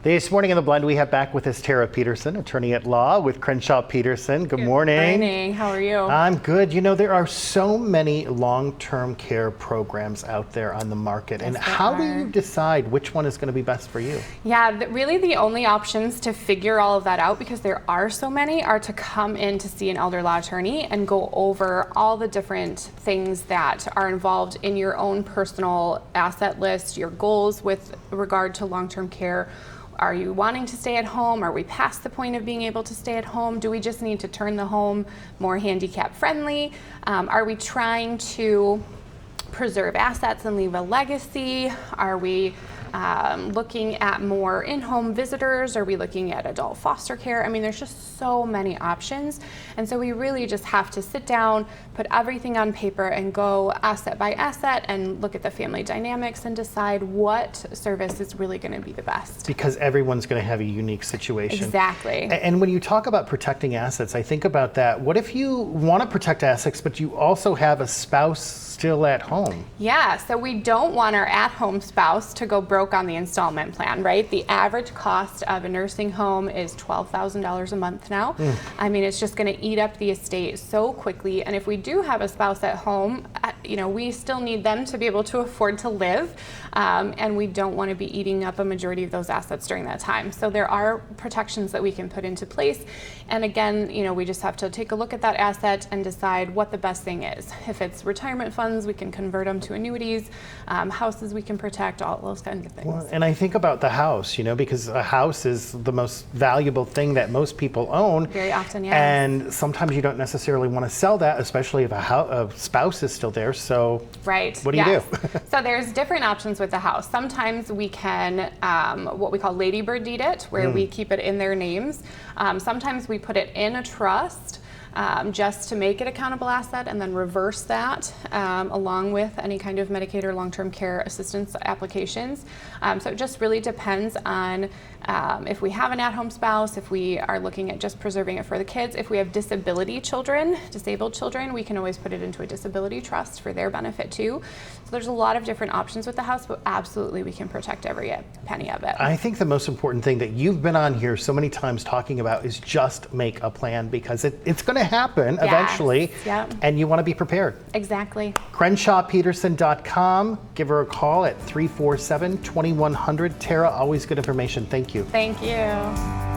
This morning in The Blend, we have back with us Tara Peterson, attorney at law with Crenshaw Peterson. Good morning. Good morning. How are you? I'm good. You know, there are so many long-term care programs out there on the market. Yes, and how do you decide which one is going to be best for you? Yeah, really the only options to figure all of that out, because there are so many, are to come in to see an elder law attorney and go over all the different things that are involved in your own personal asset list, your goals with regard to long-term care. Are you wanting to stay at home? Are we past the point of being able to stay at home? Do we just need to turn the home more handicap friendly? Are we trying to preserve assets and leave a legacy? Are we looking at more in-home visitors? Are we looking at adult foster care? I mean, there's just so many options. And so we really just have to sit down, put everything on paper and go asset by asset and look at the family dynamics and decide what service is really going to be the best. Because everyone's going to have a unique situation. Exactly. And when you talk about protecting assets, I think about that. What if you want to protect assets, but you also have a spouse still at home? Yeah, so we don't want our at-home spouse to go broke on the installment plan, right? The average cost of a nursing home is $12,000 a month now. I mean, it's just going to eat up the estate so quickly. And if we do have a spouse at home, you know, we still need them to be able to afford to live. And we don't want to be eating up a majority of those assets during that time. So there are protections that we can put into place. And again, you know, we just have to take a look at that asset and decide what the best thing is. If it's retirement funds, we can convert them to annuities. Houses we can protect, all those kinds of things. Well, and I think about the house, you know, because a house is the most valuable thing that most people own. Very often, yes. And sometimes you don't necessarily want to sell that, especially if a spouse is still there. So right. What do you do? So there's different options with the house. Sometimes we can what we call ladybird deed it, where we keep it in their names. Sometimes we put it in a trust. Just to make it a countable asset and then reverse that along with any kind of Medicaid or long-term care assistance applications. So it just really depends on if we have an at-home spouse, if we are looking at just preserving it for the kids. If we have disabled children, we can always put it into a disability trust for their benefit too. So there's a lot of different options with the house, but absolutely we can protect every penny of it. I think the most important thing that you've been on here so many times talking about is just make a plan, because it's going to happen eventually, and you want to be prepared. Exactly. CrenshawPeterson.com. Give her a call at 347-2100. Tara, always good information. Thank you. Thank you.